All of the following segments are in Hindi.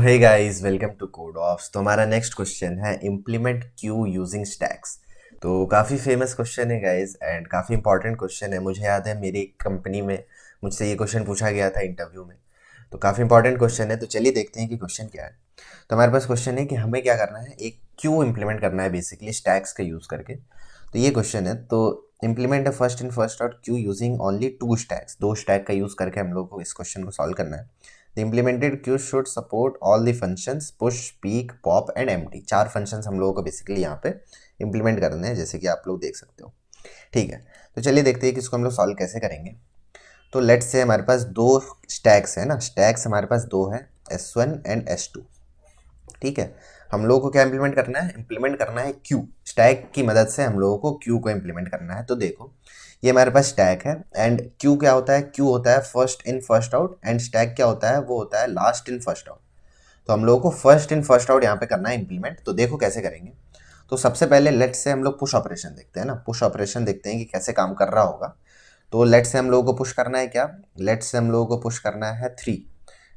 Hey guys, welcome to code offs. तो हमारा नेक्स्ट क्वेश्चन है इम्प्लीमेंट क्यू यूजिंग स्टैक्स। तो काफ़ी फेमस क्वेश्चन है गाइस एंड काफ़ी इंपॉर्टेंट क्वेश्चन है। मुझे याद है मेरी कंपनी में मुझसे ये क्वेश्चन पूछा गया था इंटरव्यू में। तो काफ़ी इंपॉर्टेंट क्वेश्चन है। तो चलिए देखते हैं कि क्वेश्चन क्या है। तो हमारे पास क्वेश्चन है कि हमें क्या करना है, एक क्यू इम्प्लीमेंट करना है बेसिकली स्टैक्स का यूज़ करके। तो ये क्वेश्चन है। तो implement first in first out queue using only two stacks. दो स्टैक का यूज़ करके हम लोग को इस क्वेश्चन को सॉल्व करना है। The implemented queue should support all the functions push, peek, pop and empty। चार functions हम लोगों को बेसिकली यहाँ पे implement करने हैं, जैसे कि आप लोग देख सकते हो। ठीक है, तो चलिए देखते हैं कि इसको हम लोग सॉल्व कैसे करेंगे। तो लेट्स से हमारे पास दो स्टैक्स है ना, स्टैक्स हमारे पास दो है, S1 एंड S2। ठीक है, हम लोगों को क्या इम्प्लीमेंट करना है, इम्प्लीमेंट करना है क्यू। स्टैक की मदद से हम लोगों को क्यू को इम्प्लीमेंट करना है। तो देखो ये हमारे पास स्टैक है एंड क्यू क्या होता है, क्यू होता है first in first out and stack क्या होता है, वो होता है लास्ट इन फर्स्ट आउट। तो हम लोगों को फर्स्ट इन फर्स्ट आउट यहाँ पे करना है इम्प्लीमेंट। तो देखो कैसे करेंगे। तो सबसे पहले लेट से हम लोग पुश ऑपरेशन देखते हैं ना, पुश ऑपरेशन देखते हैं कि कैसे काम कर रहा होगा। तो लेट से हम लोगों को पुश करना है क्या, लेट से हम लोगों को पुश करना है 3,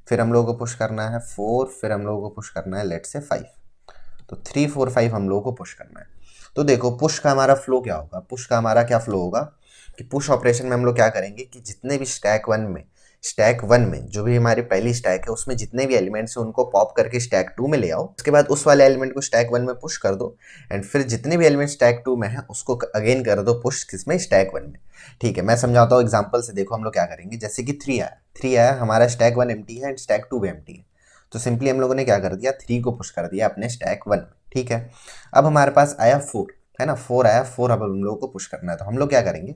फिर हम लोगों को पुश करना है 4, फिर हम लोगों को पुश करना है लेट से 5। तो 3 4 5 हम लोगों को पुश करना है। तो देखो पुश का हमारा फ्लो क्या होगा, पुश का हमारा क्या फ्लो होगा कि पुश ऑपरेशन में हम लोग क्या करेंगे कि जितने भी स्टैक वन में जो भी हमारी पहली स्टैक है उसमें जितने भी एलिमेंट्स हैं उनको पॉप करके स्टैक टू में ले आओ। उसके बाद उस वाले एलिमेंट को स्टैक वन में पुश कर दो एंड फिर जितने भी एलिमेंट स्टैक टू में है उसको अगेन कर दो पुश किसमें, स्टैक वन में। ठीक है, मैं समझाता हूँ एग्जाम्पल से। देखो हम लोग क्या करेंगे, जैसे कि 3 आया, हमारा स्टैक वन एम्प्टी है एंड स्टैक टू भी एम्प्टी है। तो सिंपली हम लोगों ने क्या कर दिया, 3 को पुश कर दिया अपने स्टैक वन में। ठीक है, अब हमारे पास आया 4, है ना, 4 आया, 4 अब हम लोगों को पुश करना है। तो हम लोग क्या करेंगे,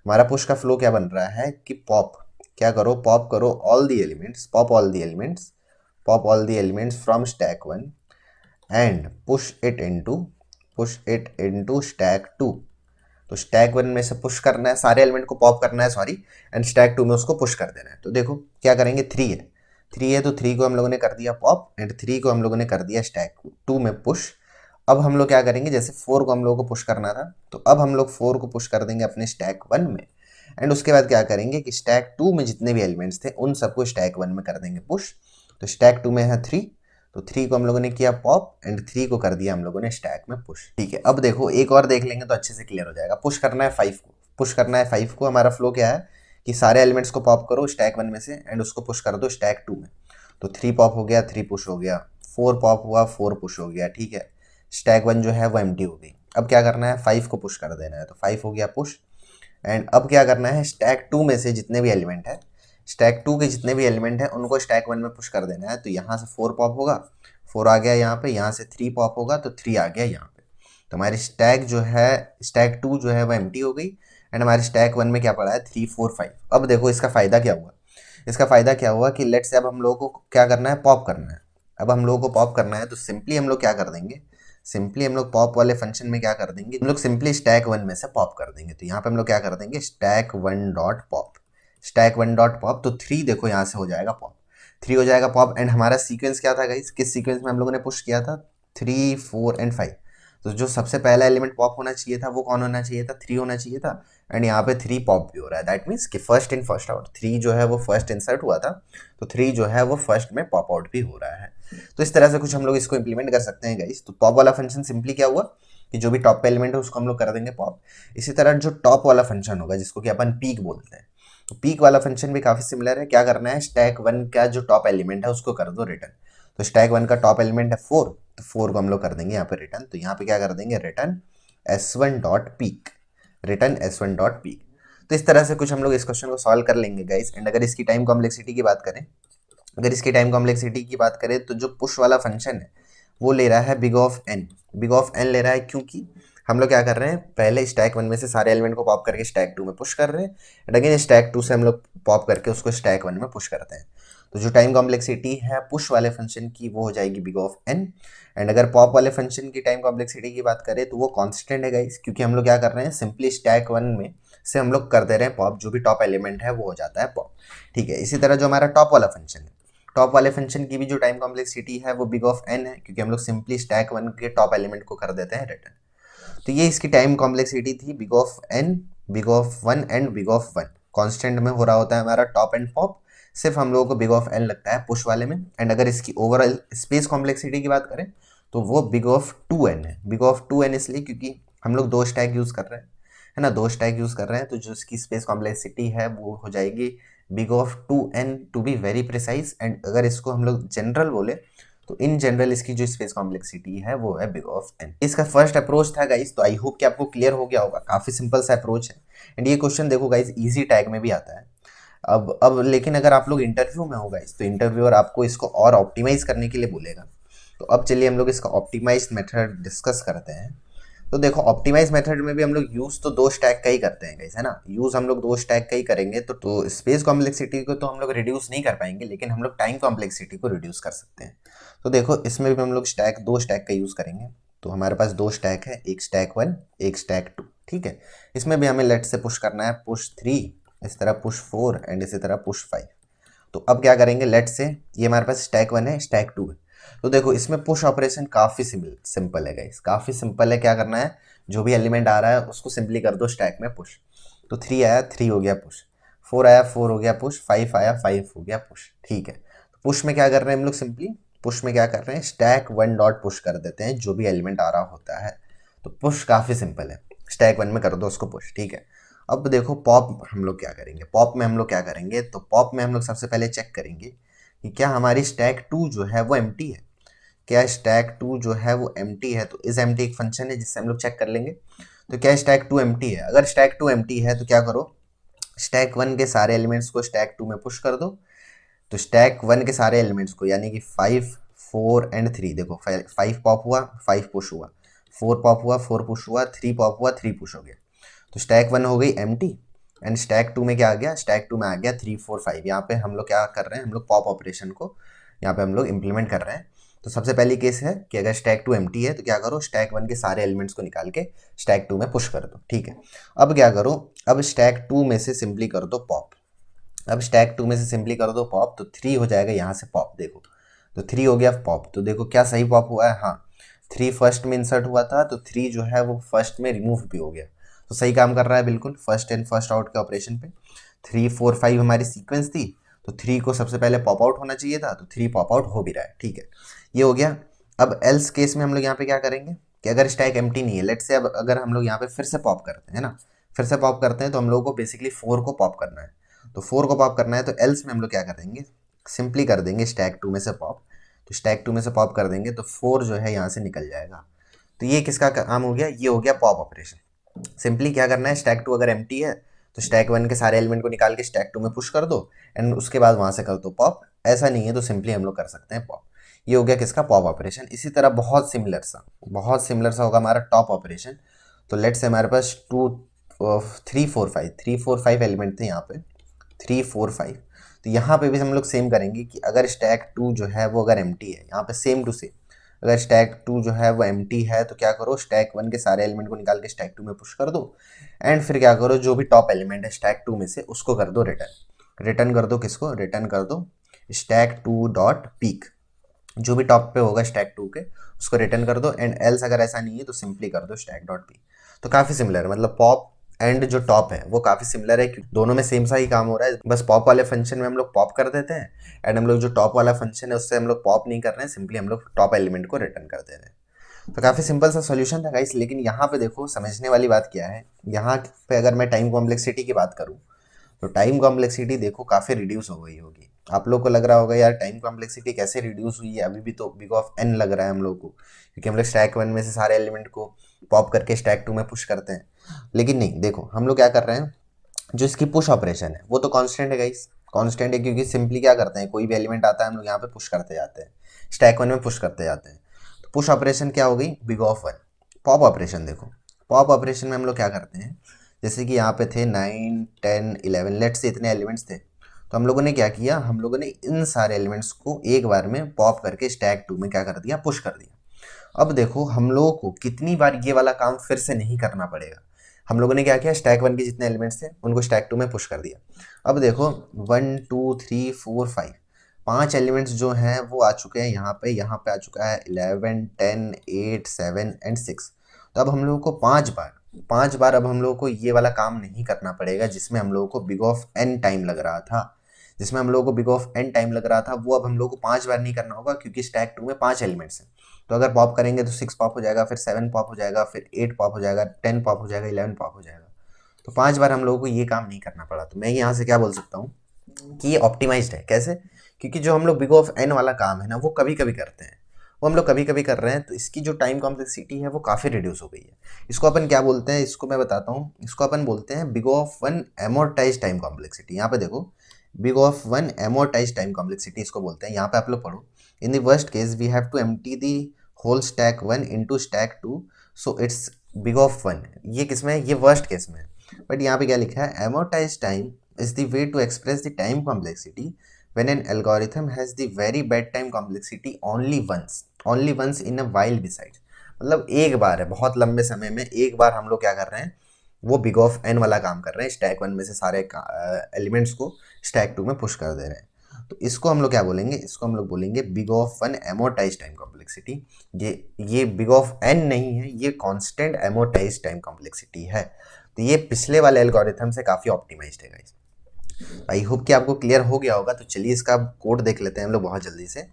हमारा पुश का फ्लो क्या बन रहा है कि पॉप, क्या करो, पॉप करो all the elements, pop all the elements from stack one and push it into stack two. तो स्टैक वन में से पुश करना है, सारे एलिमेंट को पॉप करना है सॉरी, एंड स्टैक टू में उसको पुश कर देना है। तो देखो क्या करेंगे, 3 है तो 3 को हम लोगों ने कर दिया पॉप एंड 3 को हम लोगों ने कर दिया स्टैक टू में पुश। अब हम लोग क्या करेंगे, जैसे 4 को हम लोगों को पुश करना था तो अब हम लोग 4 को पुश कर देंगे अपने स्टैक वन में एंड उसके बाद क्या करेंगे कि स्टैक टू में जितने भी एलिमेंट्स थे उन सबको स्टैक वन में कर देंगे पुश। तो स्टैक टू में है 3, तो 3 को हम लोगों ने किया पॉप एंड 3 को कर दिया हम लोगों ने स्टैक में पुश। ठीक है, अब देखो एक और देख लेंगे तो अच्छे से क्लियर हो जाएगा। पुश करना है 5 को, पुश करना है 5 को। हमारा फ्लो क्या है कि सारे एलिमेंट्स को पॉप करो स्टैक वन में से एंड उसको पुश कर दो स्टैक टू में। तो 3 पॉप हो गया, 3 पुश हो गया, 4 पॉप हुआ, 4 पुश हो गया। ठीक है, स्टैक वन जो है वो एम्प्टी हो गई। अब क्या करना है, 5 को पुश कर देना है। तो 5 हो गया पुश एंड अब क्या करना है, स्टैक टू में से जितने भी एलिमेंट है, स्टैक टू के जितने भी एलिमेंट है उनको स्टैक वन में पुश कर देना है। तो यहाँ से 4 पॉप होगा, 4 आ गया यहाँ पे, यहाँ से 3 पॉप होगा तो 3 आ गया यहाँ पे। तो हमारी स्टैक जो है, स्टैक टू जो है वो एम्प्टी हो गई एंड हमारे स्टैक वन में क्या पड़ा है, 3 4 5। अब देखो इसका फायदा क्या हुआ, इसका फायदा क्या हुआ कि लेट्स से अब हम लोगों को क्या करना है, पॉप करना है। अब हम लोगों को पॉप करना है तो सिंपली हम लोग क्या कर देंगे, सिंपली हम लोग पॉप वाले फंक्शन में क्या कर देंगे, हम लोग सिंपली स्टैक वन में से पॉप कर देंगे। तो यहाँ पे हम लोग क्या कर देंगे, stack one dot pop, stack one dot pop. तो 3 देखो यहाँ से हो जाएगा पॉप, 3 हो जाएगा पॉप एंड हमारा सीक्वेंस क्या था गाइस, किस सीक्वेंस में हम लोगों ने पुश किया था, 3 4 एंड 5। तो जो सबसे पहला एलिमेंट पॉप होना चाहिए था वो कौन होना चाहिए था, 3 होना चाहिए था एंड यहाँ पे 3 पॉप भी हो रहा है। दैट मीन्स कि फर्स्ट इन फर्स्ट आउट, 3 जो है वो फर्स्ट इंसर्ट हुआ था तो 3 जो है वो फर्स्ट में पॉप आउट भी हो रहा है। तो इस तरह से कुछ हम लोग इसको इंप्लीमेंट कर सकते हैं गाइस। तो पॉप वाला फंक्शन सिंपली क्या हुआ कि जो भी टॉप पे एलिमेंट है उसको हम लोग कर देंगे पॉप। इसी तरह जो टॉप वाला फंक्शन होगा जिसको कि अपन पीक बोलते हैं, तो पीक वाला फंक्शन भी काफी सिमिलर है। क्या करना है, स्टैक वन का जो टॉप एलिमेंट है उसको कर दो रिटर्न। तो स्टैक वन का टॉप एलिमेंट है 4, तो 4 को हम लोग कर देंगे यहाँ पे रिटर्न। तो यहाँ पे क्या कर देंगे, return S1 dot peak, return S1 dot peak. तो इस तरह से कुछ हम लोग इस क्वेश्चन को सॉल्व कर लेंगे गाइस। एंड अगर इसकी टाइम कॉम्प्लेक्सिटी की बात करें, अगर इसकी टाइम कॉम्प्लेक्सिटी की बात करें तो जो पुश वाला फंक्शन है वो ले रहा है big of n, big of n ले रहा है क्योंकि हम लोग क्या कर रहे हैं, पहले स्टैक वन में से सारे एलिमेंट को पॉप करके स्टैक टू में पुश कर रहे हैं एंड अगेन स्टैक टू से हम लोग पॉप करके उसको स्टैक वन में पुश करते हैं। तो जो टाइम कॉम्प्लेक्सिटी है पुश वाले फंक्शन की वो हो जाएगी बिग ऑफ एन एंड अगर पॉप वाले फंक्शन की टाइम कॉम्प्लेक्सिटी की बात करें तो वो कांस्टेंट है गाइस, क्योंकि हम लोग क्या कर रहे हैं, सिंपली स्टैक वन में से हम लोग कर दे रहे हैं पॉप, जो भी टॉप एलिमेंट है वो हो जाता है पॉप। ठीक है, इसी तरह जो हमारा टॉप वाला फंक्शन है, टॉप वाले फंक्शन की भी जो टाइम कॉम्प्लेक्सिटी है वो बिग ऑफ एन है, क्योंकि हम लोग सिंपली स्टैक वन के टॉप एलिमेंट को कर देते हैं रिटर्न। तो ये इसकी टाइम कॉम्प्लेक्सिटी थी, big of n, big of one and big of one. Constant में हो रहा होता है हमारा टॉप एंड पॉप, सिर्फ हम लोगों को बिग ऑफ एन लगता है पुश वाले में। एंड अगर इसकी ओवरऑल स्पेस कॉम्प्लेक्सिटी की बात करें तो वो बिग ऑफ 2n है। बिग ऑफ 2n इसलिए क्योंकि हम लोग 2 स्टैक यूज कर रहे हैं, है ना, 2 स्टैक यूज कर रहे हैं, तो जो इसकी स्पेस कॉम्प्लेक्सिटी है वो हो जाएगी big of 2n to be very precise. And अगर इसको हम लोग जनरल बोले तो इन जनरल इसकी जो स्पेस कॉम्प्लेक्सिटी है वो है बिग ऑफ n। इसका फर्स्ट अप्रोच था गाइस, तो आई होप कि आपको क्लियर हो गया होगा। काफी सिंपल सा अप्रोच है। एंड ये क्वेश्चन देखो गाइस इजी टैग में भी आता है। अब लेकिन अगर आप लोग इंटरव्यू में हो गाइस तो इंटरव्यूअर आपको इसको और ऑप्टिमाइज करने के लिए बोलेगा। तो अब चलिए हम लोग इसका ऑप्टिमाइज मेथड डिस्कस करते हैं। तो देखो ऑप्टिमाइज मेथड में भी हम लोग यूज तो 2 स्टैक का ही करते हैं गाइस, है ना, यूज हम लोग 2 स्टैक का ही करेंगे। तो स्पेस कॉम्प्लेक्सिटी को तो हम लोग रिड्यूस नहीं कर पाएंगे, लेकिन हम लोग टाइम कॉम्प्लेक्सिटी को रिड्यूस कर सकते हैं। तो देखो इसमें भी हम लोग 2 स्टैक का यूज करेंगे। तो हमारे पास 2 स्टैक है, एक स्टैक 1 एक स्टैक 2, ठीक है। इसमें भी हमें लेट से पुश करना है पुश 3, इस तरह पुश 4 एंड इसी तरह पुश 5। तो अब क्या करेंगे, लेट से ये हमारे पास स्टैक 1 है स्टैक 2 है। तो देखो इसमें पुश ऑपरेशन काफी सिंपल है गाइस, काफी सिंपल है। क्या करना है, जो भी एलिमेंट आ रहा है उसको सिंपली कर दो स्टैक में पुश। तो 3 आया 3 हो गया पुश, 4 आया 4 हो गया पुश, 5 आया 5 हो गया पुश, ठीक है। तो पुश में क्या कर रहे हैं हम लोग, सिंपली पुश में क्या कर रहे हैं, स्टैक 1 डॉट पुश कर देते हैं जो भी एलिमेंट आ रहा होता है। तो पुश काफी सिंपल है, स्टैक 1 में कर दो उसको पुश, ठीक है। अब देखो पॉप हम लोग क्या करेंगे, पॉप में हम लोग क्या करेंगे, तो पॉप में हम लोग सबसे पहले चेक करेंगे कि क्या हमारी स्टैक 2 जो है वो एम्प्टी है। क्या स्टैक 2 जो है वो एम्प्टी है, तो इस एम्प्टी एक फंक्शन है जिससे हम लोग चेक कर लेंगे। तो क्या स्टैक 2 एम्प्टी है, अगर स्टैक 2 एम्प्टी है तो क्या करो, स्टैक 1 के सारे एलिमेंट्स को स्टैक 2 में पुश कर दो। तो स्टैक 1 के सारे एलिमेंट्स को यानी कि 5 4 एंड 3, देखो 5 पॉप हुआ 5 पुश हुआ, 4 पॉप हुआ 4 पुश हुआ, 3 पॉप हुआ 3 पुश हो गया। तो स्टैक 1 हो गई एम्प्टी। एंड स्टैक 2 में क्या आ गया, स्टैक 2 में आ गया 3 4 5। यहाँ पे हम लोग क्या कर रहे हैं, हम लोग पॉप ऑपरेशन को यहाँ पे हम लोग इंप्लीमेंट कर रहे हैं। तो सबसे पहली केस है कि अगर स्टैक 2 एम्प्टी है तो क्या करो, स्टैक 1 के सारे एलिमेंट्स को निकाल के स्टैक 2 में पुश कर दो, ठीक है। अब क्या करो, अब स्टैक 2 में से सिंपली कर दो पॉप। अब स्टैक 2 में से सिंपली कर दो पॉप, तो 3 हो जाएगा यहाँ से पॉप, देखो तो 3 हो गया पॉप। तो देखो क्या सही पॉप हुआ है, हाँ 3 फर्स्ट में इंसर्ट हुआ था, तो 3 जो है वो फर्स्ट में रिमूव भी हो गया। तो सही काम कर रहा है बिल्कुल, फर्स्ट इन फर्स्ट आउट के ऑपरेशन पे। 3 4 5 हमारी सीक्वेंस थी, तो 3 को सबसे पहले पॉप आउट होना चाहिए था, तो 3 पॉप आउट हो भी रहा है, ठीक है, ये हो गया। अब एल्स केस में हम लोग यहाँ पे क्या करेंगे कि अगर स्टैक एम्प्टी नहीं है, लेट से अब अगर हम लोग यहाँ पे फिर से पॉप करते हैं ना, फिर से पॉप करते हैं, तो हम लोगों को बेसिकली 4 को पॉप करना है। तो 4 को पॉप करना है, तो एल्स में हम लोग क्या करेंगे, सिंपली कर देंगे स्टैक 2 में से पॉप। तो स्टैक 2 में से पॉप कर देंगे तो 4 जो है यहाँ से निकल जाएगा। तो ये किसका काम हो गया, ये हो गया पॉप ऑपरेशन। सिंपली क्या करना है, स्टैक 2 अगर एम्प्टी है तो स्टैक 1 के सारे एलिमेंट को निकाल के स्टैक 2 में पुश कर दो एंड उसके बाद वहां से कर दो पॉप। ऐसा नहीं है तो सिंपली हम लोग कर सकते हैं पॉप। ये हो गया किसका, पॉप ऑपरेशन। इसी तरह बहुत सिमिलर सा होगा हमारा टॉप ऑपरेशन। तो लेट से हमारे पास 3 4 5 एलिमेंट थे यहाँ पे, 3 4 5। तो यहाँ पे भी हम लोग सेम करेंगे कि अगर स्टैक 2 जो है वो अगर एम्प्टी है, यहाँ पे सेम टू सेम, अगर स्टैक 2 जो है वो एम्प्टी है तो क्या करो, स्टैक 1 के सारे एलिमेंट को निकाल के स्टैक 2 में पुश कर दो। एंड फिर क्या करो, जो भी टॉप एलिमेंट है स्टैक 2 में से उसको कर दो रिटर्न कर दो किसको, रिटर्न कर दो स्टैक 2 डॉट पीक। जो भी टॉप पे होगा स्टैक 2 के उसको रिटर्न कर दो। एंड एल्स अगर ऐसा नहीं है तो सिंपली कर दो स्टैक डॉट पी। तो काफी सिमिलर है, मतलब पॉप एंड जो टॉप है वो काफी सिमिलर है, क्योंकि दोनों में सेम सा ही काम हो रहा है। बस पॉप वाले फंक्शन में हम लोग पॉप कर देते हैं एंड हम लोग जो टॉप वाला फंक्शन है उससे हम लोग पॉप नहीं कर रहे हैं, सिंपली हम लोग टॉप एलिमेंट को रिटर्न कर दे रहे हैं। तो काफी सिंपल सा सॉल्यूशन था गाइस। लेकिन यहाँ पे देखो समझने वाली बात क्या है, यहाँ पे अगर मैं टाइम कॉम्प्लेक्सिटी की बात करूँ तो टाइम कॉम्प्लेक्सिटी देखो काफी रिड्यूस हो गई होगी। आप लोग को लग रहा होगा यार टाइम कॉम्प्लेक्सिटी कैसे रिड्यूस हुई है, अभी भी तो बिग ऑफ एन लग रहा है हम लोग को, क्योंकि हम लोग स्टैक 1 में से सारे एलिमेंट को पॉप करके स्टैक 2 में पुश करते हैं। लेकिन नहीं, देखो हम लोग क्या कर रहे हैं, जो इसकी पुश ऑपरेशन है वो तो कांस्टेंट है गाइस, कांस्टेंट है, क्योंकि सिंपली क्या करते हैं, कोई भी एलिमेंट आता है हम लोग यहाँ पे पुश करते जाते हैं, स्टैक 1 में पुश करते जाते हैं। तो पुश ऑपरेशन क्या हो गई, बिग ऑफ 1। पॉप ऑपरेशन देखो, पॉप ऑपरेशन में हम लोग क्या करते हैं, जैसे कि यहाँ पे थे 9 10 11 लेट से इतने एलिमेंट्स थे, तो हम लोगों ने क्या किया, हम लोगों ने इन सारे एलिमेंट्स को एक बार में पॉप करके स्टैक 2 में क्या कर दिया, पुश कर दिया। अब देखो हम लोगों को कितनी बार ये वाला काम फिर से नहीं करना पड़ेगा। हम लोगों ने क्या किया, स्टैक 1 के जितने एलिमेंट्स थे उनको स्टैक 2 में पुश कर दिया। अब देखो 1 2 3 4 5 5 एलिमेंट्स जो हैं वो आ चुके हैं यहाँ पे आ चुका है 11 10 8 7 एंड 6। तो अब हम लोगों को 5 बार अब हम लोगों को ये वाला काम नहीं करना पड़ेगा जिसमें हम लोगों को बिग ऑफ एन टाइम लग रहा था। जिसमें हम लोगों को बिग ऑफ एन टाइम लग रहा था, वो अब हम लोग को 5 बार नहीं करना होगा, क्योंकि स्टैक 2 में 5 एलिमेंट्स हैं। तो अगर पॉप करेंगे तो 6 पॉप हो जाएगा, फिर 7 पॉप हो जाएगा, फिर 8 पॉप हो जाएगा, 10 पॉप हो जाएगा, 11 पॉप हो जाएगा। तो 5 बार हम लोगों को ये काम नहीं करना पड़ा। तो मैं यहाँ से क्या बोल सकता हूँ कि ये ऑप्टिमाइज्ड है। कैसे? क्योंकि जो हम लोग बिग ऑफ एन वाला काम है ना, वो कभी कभी करते हैं, वो हम लोग कभी कभी कर रहे हैं, तो इसकी जो टाइम कॉम्प्लेक्सिटी है वो काफ़ी रिड्यूस हो गई है। इसको अपन क्या बोलते हैं, इसको मैं बताता हूँ। इसको अपन बोलते हैं big of one amortized time complexity. यहाँ पे देखो, big of one amortized time complexity इसको बोलते हैं। यहाँ पे आप लोग पढ़ो, in the worst case we have to empty the whole stack 1 into stack 2, so it's big of 1। ये किसमें है? ये वर्स्ट केस में है। बट यहाँ पे क्या लिखा है, एमोर्टाइज time is the way to express the time complexity when an algorithm has the very bad time complexity only once in a while besides। मतलब एक बार है, बहुत लंबे समय में एक बार हम लोग क्या कर रहे हैं, वो बिग ऑफ एन वाला काम कर रहे हैं, स्टैक 1 में से सारे एलिमेंट्स को स्टैक 2 में पुश कर दे रहे हैं। तो इसको हम लोग क्या बोलेंगे, इसको हम लोग बोलेंगे big of one amortized time complexity. ये बिग ऑफ एन नहीं है, ये कांस्टेंट एमोर्टाइज टाइम कॉम्प्लेक्सिटी है। तो ये पिछले वाले एल्गोरिथम से काफ़ी ऑप्टिमाइज्ड है गाइस। आई होप कि आपको क्लियर हो गया होगा। तो चलिए इसका कोड देख लेते हैं हम लोग बहुत जल्दी से।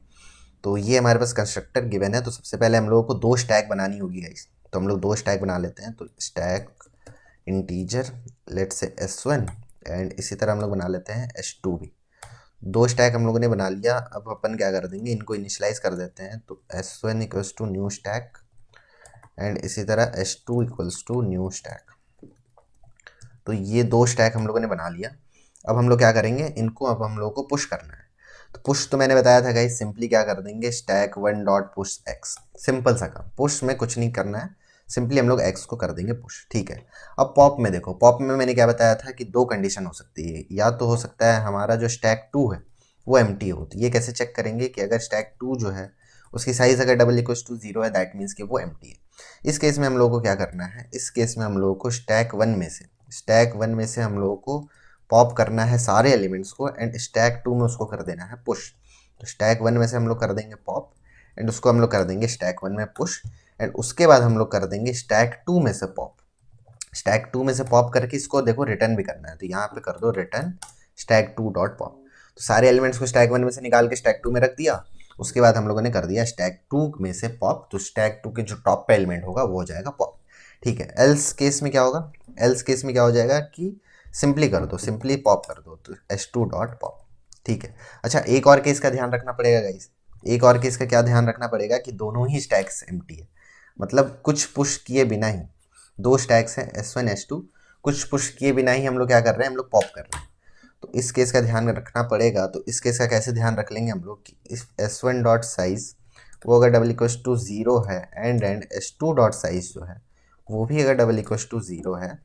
तो ये हमारे पास कंस्ट्रक्टर गिवन है। तो सबसे पहले हम लोगों को 2 स्टैक बनानी होगी गाइस। तो हम लोग 2 स्टैक बना लेते हैं। तो stack integer let's say s1 and इसी तरह हम लोग बना लेते हैं s2 भी। 2 स्टैक हम लोगों ने बना लिया। अब अपन क्या कर देंगे, इनको इनिशियलाइज कर देते हैं। तो s1 equals to new stack and इसी तरह s2 equals to new stack. तो ये 2 स्टैक हम लोगों ने बना लिया। अब हम लोग क्या करेंगे, इनको अब हम लोगों को पुश करना है। तो पुश तो मैंने बताया था गाइस, सिंपली क्या कर देंगे, stack 1 dot push x. Simple सा काम, पुश में कुछ नहीं करना है, सिंपली हम लोग एक्स को कर देंगे पुश। ठीक है। अब पॉप में देखो, पॉप में मैंने क्या बताया था कि 2 कंडीशन हो सकती है। या तो हो सकता है हमारा जो स्टैक 2 है वो एम्प्टी हो। तो ये कैसे चेक करेंगे कि अगर स्टैक 2 जो है उसकी साइज अगर डबल इक्वल टू 0 है, दैट मीन्स कि वो एम्प्टी है। इस केस में हम लोगों को क्या करना है, इस केस में हम लोगों को स्टैक 1 में से हम लोगों को पॉप करना है सारे एलिमेंट्स को एंड स्टैक 2 में उसको कर देना है पुश। तो स्टैक 1 में से हम लोग कर देंगे पॉप एंड उसको हम लोग कर देंगे स्टैक 1 में पुश एंड उसके बाद हम लोग कर देंगे स्टैक 2 में से पॉप। स्टैक 2 में से पॉप करके इसको देखो रिटर्न भी करना है। तो यहाँ पे कर दो रिटर्न स्टैक 2 डॉट पॉप। तो सारे एलिमेंट्स को स्टैक 1 में से निकाल के स्टैक 2 में रख दिया। उसके बाद हम लोगों ने कर दिया स्टैक 2 में से पॉप। तो स्टैक 2 के जो टॉप पे एलिमेंट होगा वो हो जाएगा पॉप। ठीक है। एल्स केस में क्या होगा, एल्स केस में क्या हो जाएगा कि सिंपली कर दो, सिंपली पॉप कर दो। तो s2 डॉट पॉप। ठीक है। अच्छा, एक और केस का ध्यान रखना पड़ेगा गाइस। एक और केस का क्या ध्यान रखना पड़ेगा कि दोनों ही स्टैक्स एम्प्टी है, मतलब कुछ पुश किए बिना ही 2 स्टैक्स हैं s1 s2, कुछ पुश किए बिना ही हम लोग क्या कर रहे हैं, हम लोग पॉप कर रहे हैं। तो इस केस का ध्यान रखना पड़ेगा। तो इस केस का कैसे ध्यान रख लेंगे हम लोग कि इस s1 डॉट साइज वो अगर डबल इक्वल टू 0 है एंड s2 डॉट साइज जो है वो भी अगर डबल इक्वल टू 0 है,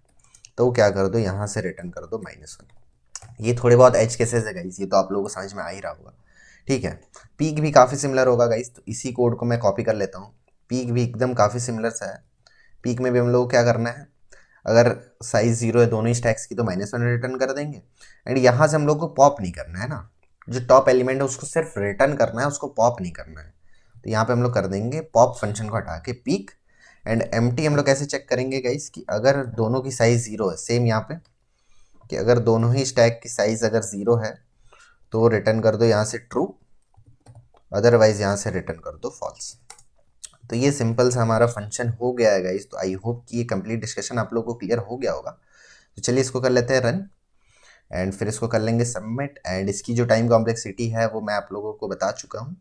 तो क्या कर दो, यहाँ से रिटर्न कर दो -1। ये थोड़े बहुत एज केसेस है गाइस, ये तो आप लोगों को समझ में आ ही रहा होगा। ठीक है। पीक भी काफ़ी सिमिलर होगा गाइस। तो इसी कोड को मैं कॉपी कर लेता हूँ। पीक भी एकदम काफ़ी सिमिलर सा है। पीक में भी हम लोग को क्या करना है, अगर साइज 0 है दोनों ही स्टैक्स की तो -1 रिटर्न कर देंगे एंड यहाँ से हम लोग को पॉप नहीं करना है ना, जो टॉप एलिमेंट है उसको सिर्फ रिटर्न करना है, उसको पॉप नहीं करना है। तो यहाँ पे हम लोग कर देंगे पॉप फंक्शन को हटा के पीक एंड एम्प्टी। हम लोग कैसे चेक करेंगे गाइस कि अगर दोनों की साइज 0 है, सेम यहाँ पे कि अगर दोनों ही स्टैक की साइज अगर 0 है तो रिटर्न कर दो यहाँ से ट्रू, अदरवाइज यहाँ से रिटर्न कर दो फॉल्स। तो ये सिंपल सा हमारा फंक्शन हो गया है गाइस। तो आई होप कि ये कंप्लीट डिस्कशन आप लोगों को क्लियर हो गया होगा। तो चलिए इसको कर लेते हैं रन एंड फिर इसको कर लेंगे सबमिट एंड इसकी जो टाइम कॉम्प्लेक्सिटी है वो मैं आप लोगों को बता चुका हूँ।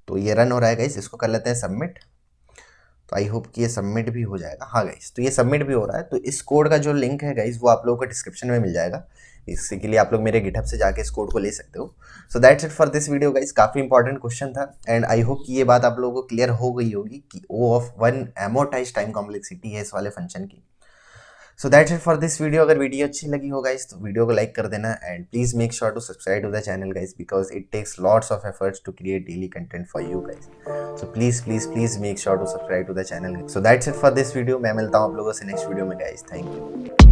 तो ये रन हो रहा है गाइस, इसको कर लेते हैं सबमिट। तो आई होप कि ये सबमिट भी हो जाएगा। हाँ गाइस, तो ये सबमिट भी हो रहा है। तो इस कोड का जो लिंक है गाइस वो आप लोगों को डिस्क्रिप्शन में मिल जाएगा। इसके लिए आप लोग मेरे गिटहब से जाके इस कोड को ले सकते हो। सो that's it for this video guys. काफ़ी इंपॉर्टेंट क्वेश्चन था एंड आई होप कि ये बात आप लोगों को क्लियर हो गई होगी कि O ऑफ 1 एमोर्टाइज टाइम कॉम्प्लेक्सिटी है इस वाले फंक्शन की। सो that's it for this video. अगर वीडियो अच्छी लगी हो गाइस तो वीडियो को लाइक कर देना and please make sure to subscribe to the channel guys, because it takes lots of efforts to create daily content for you guys. So please make sure to subscribe to the channel. So that's it for this video. मैं मिलता हूँ आप लोगों से नेक्स्ट वीडियो में गाइस। Thank you.